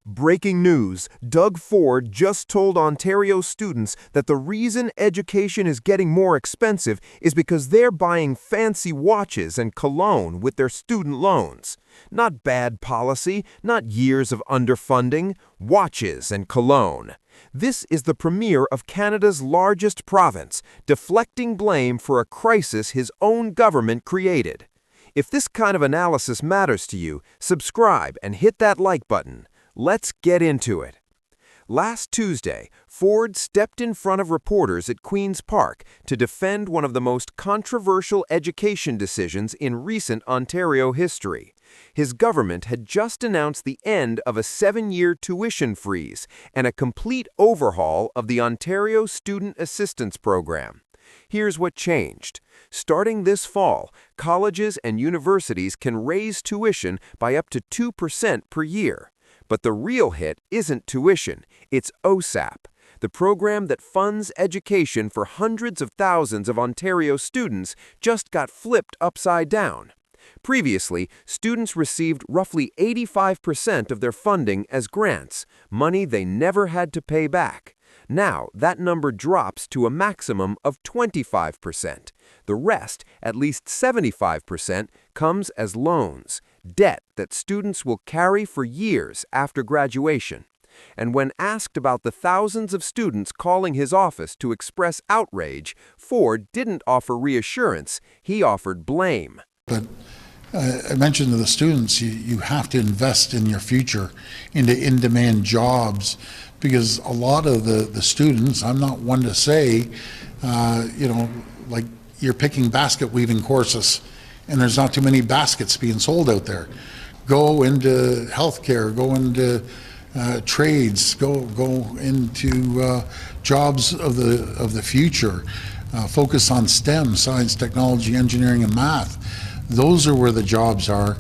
Breaking news, Doug Ford just told Ontario students that the reason education is getting more expensive is because they're buying fancy watches and cologne with their student loans. Not bad policy, not years of underfunding, watches and cologne. This is the premier of Canada's largest province, deflecting blame for a crisis his own government created. If this kind of analysis matters to you, subscribe and hit that like button. Let's get into it. Last Tuesday, Ford stepped in front of reporters at Queen's Park to defend one of the most controversial education decisions in recent Ontario history. His government had just announced the end of a 7-year tuition freeze and a complete overhaul of the Ontario Student Assistance Program. Here's what changed. Starting this fall, colleges and universities can raise tuition by up to 2% per year. But the real hit isn't tuition, it's OSAP, the program that funds education for hundreds of thousands of Ontario students just got flipped upside down. Previously, students received roughly 85% of their funding as grants, money they never had to pay back. Now, that number drops to a maximum of 25%. The rest, at least 75%, comes as loans, debt that students will carry for years after graduation. And when asked about the thousands of students calling his office to express outrage, Ford didn't offer reassurance, he offered blame. But I mentioned to the students, you have to invest in your future, into in-demand jobs, because a lot of the students, I'm not one to say, like you're picking basket weaving courses, and there's not too many baskets being sold out there. Go into healthcare, go into trades, go into jobs of the future. Focus on STEM, science, technology, engineering, and math. Those are where the jobs are.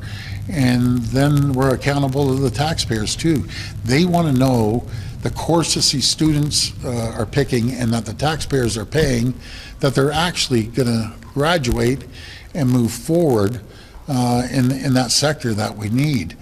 And then we're accountable to the taxpayers too. They want to know the courses these students are picking and that the taxpayers are paying, that they're actually going to graduate and move forward in that sector that we need.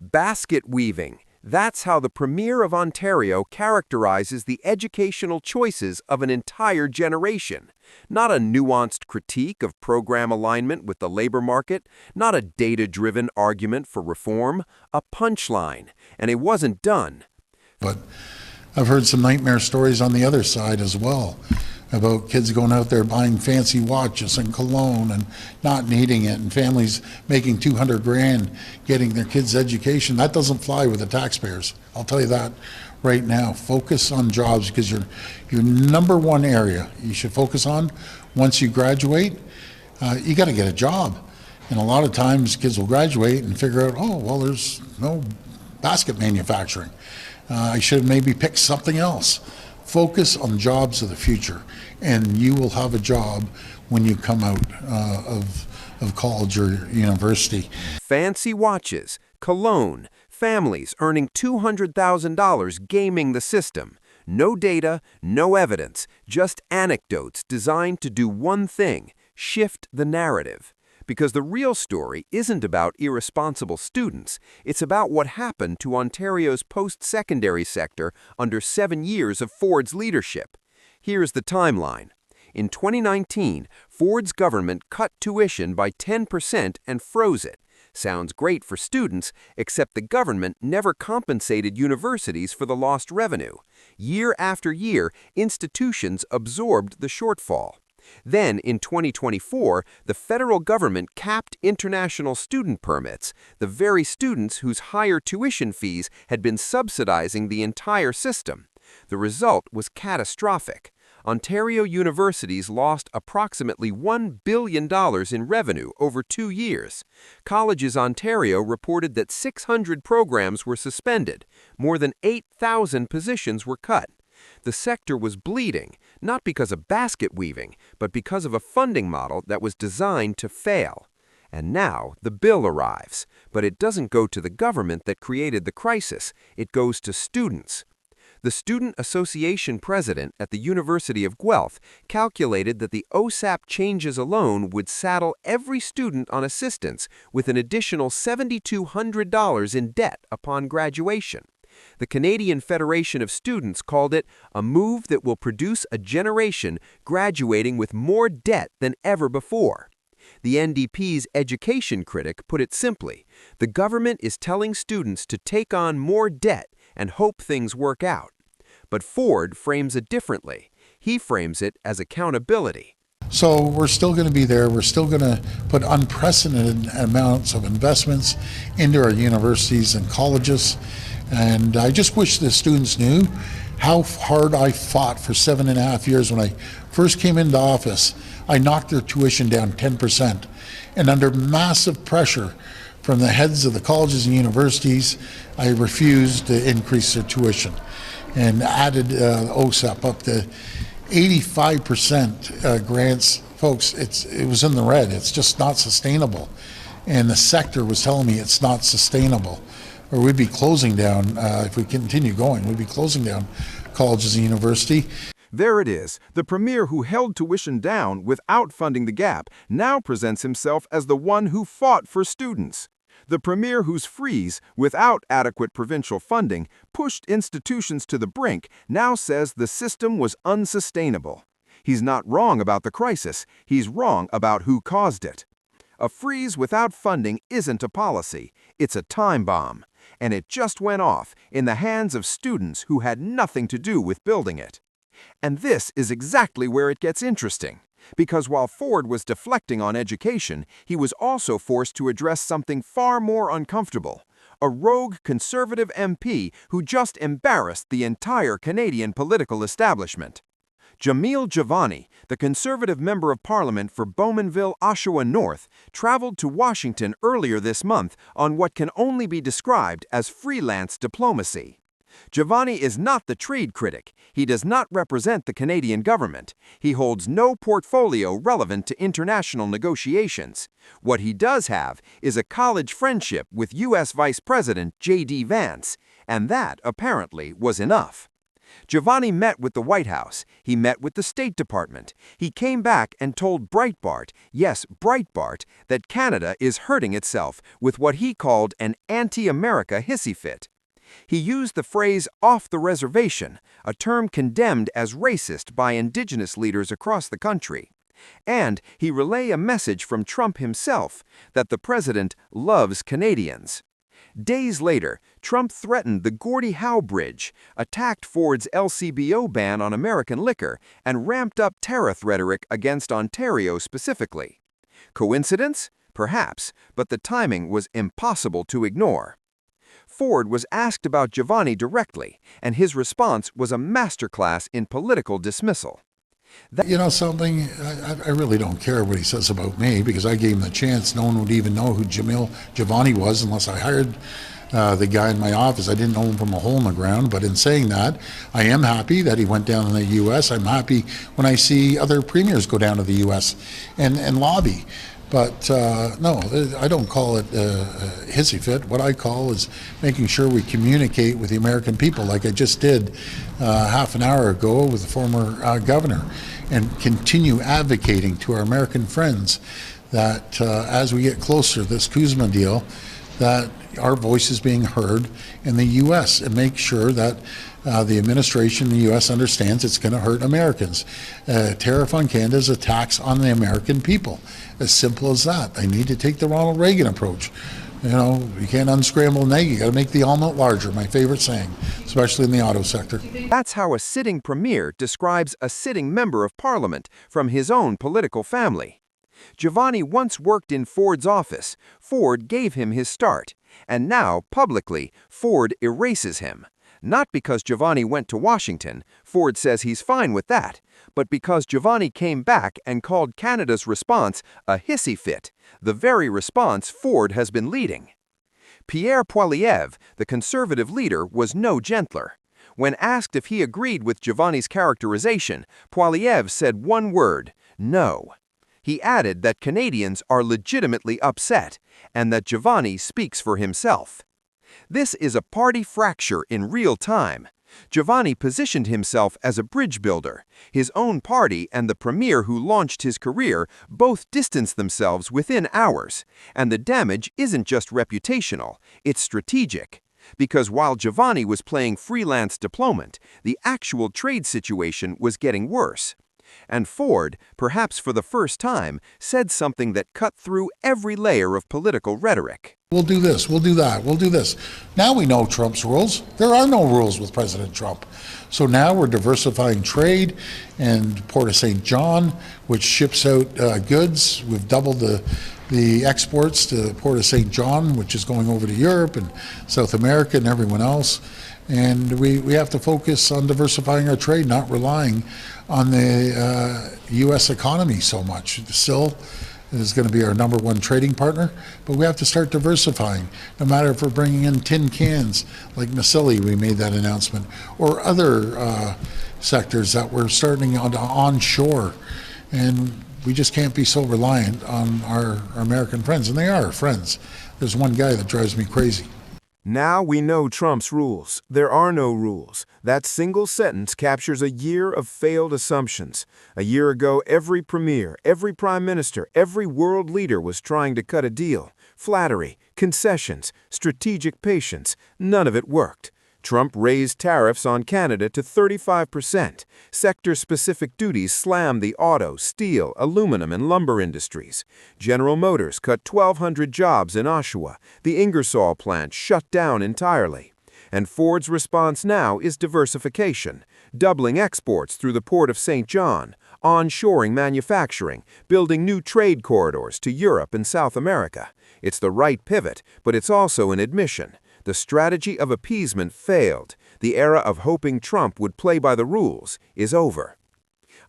Basket weaving. That's how the Premier of Ontario characterizes the educational choices of an entire generation. Not a nuanced critique of program alignment with the labor market, not a data-driven argument for reform, a punchline. And it wasn't done. But I've heard some nightmare stories on the other side as well, about kids going out there buying fancy watches and cologne and not needing it, and families making 200 grand getting their kids' education. That doesn't fly with the taxpayers. I'll tell you that right now. Focus on jobs, because your number one area you should focus on once you graduate, you got to get a job. And a lot of times kids will graduate and figure out, oh, well, there's no basket manufacturing. I should have maybe picked something else. Focus on jobs of the future, and you will have a job when you come out of college or university. Fancy watches, cologne, families earning $200,000 gaming the system. No data, no evidence, just anecdotes designed to do one thing: shift the narrative. Because the real story isn't about irresponsible students, it's about what happened to Ontario's post-secondary sector under 7 years of Ford's leadership. Here's the timeline. In 2019, Ford's government cut tuition by 10% and froze it. Sounds great for students, except the government never compensated universities for the lost revenue. Year after year, institutions absorbed the shortfall. Then, in 2024, the federal government capped international student permits, the very students whose higher tuition fees had been subsidizing the entire system. The result was catastrophic. Ontario universities lost approximately $1 billion in revenue over 2 years. Colleges Ontario reported that 600 programs were suspended. More than 8,000 positions were cut. The sector was bleeding, not because of basket weaving, but because of a funding model that was designed to fail. And now the bill arrives, but it doesn't go to the government that created the crisis, it goes to students. The Student Association president at the University of Guelph calculated that the OSAP changes alone would saddle every student on assistance with an additional $7,200 in debt upon graduation. The Canadian Federation of Students called it a move that will produce a generation graduating with more debt than ever before. The NDP's education critic put it simply, the government is telling students to take on more debt and hope things work out. But Ford frames it differently. He frames it as accountability. So we're still going to be there. We're still going to put unprecedented amounts of investments into our universities and colleges. And I just wish the students knew how hard I fought for 7.5 years. When I first came into office, I knocked their tuition down 10%. And under massive pressure from the heads of the colleges and universities, I refused to increase their tuition and added OSAP up to 85% grants. Folks, it was in the red. It's just not sustainable. And the sector was telling me it's not sustainable, or we'd be closing down, if we continue going, we'd be closing down colleges and university. There it is. The premier who held tuition down without funding the gap now presents himself as the one who fought for students. The premier whose freeze, without adequate provincial funding, pushed institutions to the brink, now says the system was unsustainable. He's not wrong about the crisis, he's wrong about who caused it. A freeze without funding isn't a policy, it's a time bomb. And it just went off in the hands of students who had nothing to do with building it. And this is exactly where it gets interesting. Because while Ford was deflecting on education, he was also forced to address something far more uncomfortable. A rogue Conservative MP who just embarrassed the entire Canadian political establishment. Jamil Jivani, the Conservative Member of Parliament for Bowmanville, Oshawa North, traveled to Washington earlier this month on what can only be described as freelance diplomacy. Jivani is not the trade critic. He does not represent the Canadian government. He holds no portfolio relevant to international negotiations. What he does have is a college friendship with U.S. Vice President J.D. Vance, and that, apparently, was enough. Jivani met with the White House. He met with the State Department. He came back and told Breitbart, yes, Breitbart, that Canada is hurting itself with what he called an anti-America hissy fit. He used the phrase off the reservation, a term condemned as racist by Indigenous leaders across the country. And he relayed a message from Trump himself that the president loves Canadians. Days later, Trump threatened the Gordie Howe Bridge, attacked Ford's LCBO ban on American liquor, and ramped up tariff rhetoric against Ontario specifically. Coincidence? Perhaps, but the timing was impossible to ignore. Ford was asked about Jivani directly, and his response was a masterclass in political dismissal. You know something, I really don't care what he says about me, because I gave him the chance. No one would even know who Jamil Jivani was unless I hired the guy in my office. I didn't know him from a hole in the ground, but in saying that, I am happy that he went down in the U.S. I'm happy when I see other premiers go down to the U.S. and lobby. But no, I don't call it a hissy fit. What I call is making sure we communicate with the American people, like I just did half an hour ago with the former governor, and continue advocating to our American friends that as we get closer to this Kuzma deal, that our voice is being heard in the U.S. and make sure that the administration in the U.S. understands it's going to hurt Americans. Tariff on Canada is a tax on the American people. As simple as that. They need to take the Ronald Reagan approach. You know, you can't unscramble an egg, you got to make the omelet larger, my favorite saying, especially in the auto sector. That's how a sitting premier describes a sitting member of parliament from his own political family. Jivani once worked in Ford's office. Ford gave him his start. And now, publicly, Ford erases him. Not because Jivani went to Washington, Ford says he's fine with that, but because Jivani came back and called Canada's response a hissy fit, the very response Ford has been leading. Pierre Poilievre, the Conservative leader, was no gentler. When asked if he agreed with Jivani's characterization, Poilievre said one word, no. He added that Canadians are legitimately upset and that Jivani speaks for himself. This is a party fracture in real time. Jivani positioned himself as a bridge builder. His own party and the premier who launched his career both distanced themselves within hours. And the damage isn't just reputational, it's strategic. because while Jivani was playing freelance diplomat, the actual trade situation was getting worse. And Ford, perhaps for the first time, said something that cut through every layer of political rhetoric. We'll do this, we'll do that, we'll do this. Now we know Trump's rules. There are no rules with President Trump. So now we're diversifying trade, and Port of St. John, which ships out goods. We've doubled the exports to Port of St. John, which is going over to Europe and South America and everyone else. And we have to focus on diversifying our trade, not relying on the U.S. economy so much. Still is going to be our #1 trading partner, but we have to start diversifying, no matter if we're bringing in tin cans, like Macilli, we made that announcement, or other sectors that we're starting on onshore. And we just can't be so reliant on our American friends, and they are friends. There's one guy that drives me crazy. Now we know Trump's rules. There are no rules. That single sentence captures a year of failed assumptions. A year ago, every premier, every prime minister, every world leader was trying to cut a deal. Flattery, concessions, strategic patience, none of it worked. Trump raised tariffs on Canada to 35%. Sector-specific duties slammed the auto, steel, aluminum, and lumber industries. General Motors cut 1,200 jobs in Oshawa. The Ingersoll plant shut down entirely. And Ford's response now is diversification, doubling exports through the Port of St. John, onshoring manufacturing, building new trade corridors to Europe and South America. It's the right pivot, but it's also an admission. The strategy of appeasement failed. The era of hoping Trump would play by the rules is over.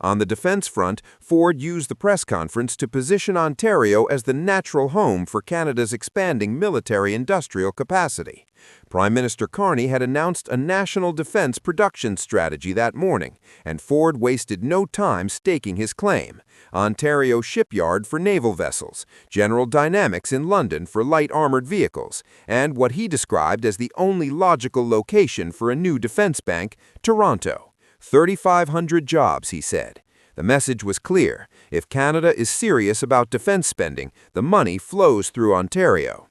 On the defense front, Ford used the press conference to position Ontario as the natural home for Canada's expanding military-industrial capacity. Prime Minister Carney had announced a national defense production strategy that morning, and Ford wasted no time staking his claim. Ontario Shipyard for naval vessels, General Dynamics in London for light armored vehicles, and what he described as the only logical location for a new defense bank, Toronto. 3,500 jobs, he said. The message was clear. If Canada is serious about defense spending, the money flows through Ontario.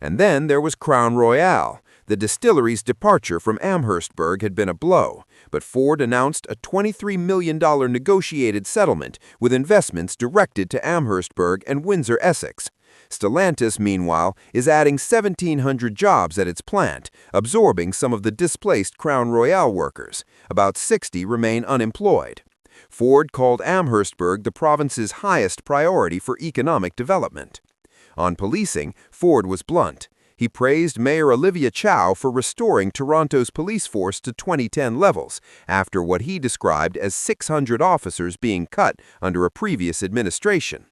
And then there was Crown Royal. The distillery's departure from Amherstburg had been a blow, but Ford announced a $23 million negotiated settlement with investments directed to Amherstburg and Windsor, Essex. Stellantis, meanwhile, is adding 1,700 jobs at its plant, absorbing some of the displaced Crown Royal workers. About 60 remain unemployed. Ford called Amherstburg the province's highest priority for economic development. On policing, Ford was blunt. He praised Mayor Olivia Chow for restoring Toronto's police force to 2010 levels, after what he described as 600 officers being cut under a previous administration.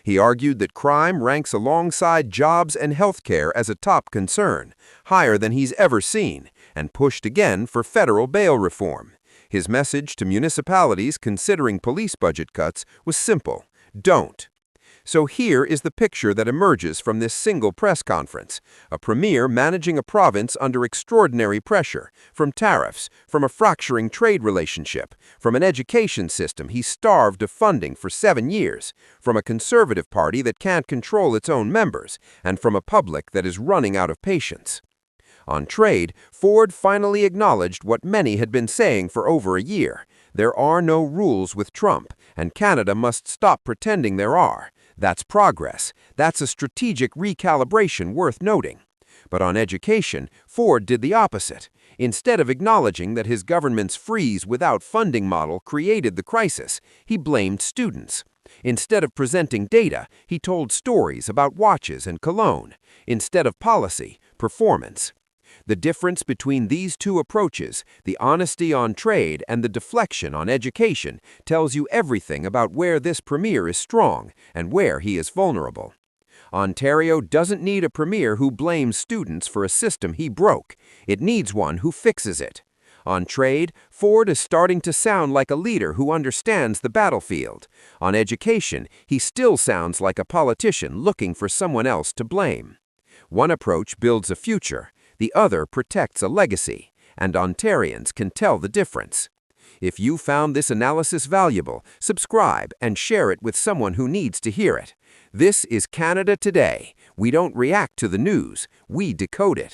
He argued that crime ranks alongside jobs and health care as a top concern, higher than he's ever seen, and pushed again for federal bail reform. His message to municipalities considering police budget cuts was simple: don't. So here is the picture that emerges from this single press conference. A premier managing a province under extraordinary pressure, from tariffs, from a fracturing trade relationship, from an education system he starved of funding for 7 years, from a conservative party that can't control its own members, and from a public that is running out of patience. On trade, Ford finally acknowledged what many had been saying for over a year. There are no rules with Trump, and Canada must stop pretending there are. That's progress. That's a strategic recalibration worth noting. But on education, Ford did the opposite. Instead of acknowledging that his government's freeze without funding model created the crisis, he blamed students. Instead of presenting data, he told stories about watches and cologne. Instead of policy, performance. The difference between these two approaches, the honesty on trade and the deflection on education, tells you everything about where this premier is strong and where he is vulnerable. Ontario doesn't need a premier who blames students for a system he broke. It needs one who fixes it. On trade, Ford is starting to sound like a leader who understands the battlefield. On education, he still sounds like a politician looking for someone else to blame. One approach builds a future. The other protects a legacy, and Ontarians can tell the difference. If you found this analysis valuable, subscribe and share it with someone who needs to hear it. This is Canada Today. We don't react to the news, we decode it.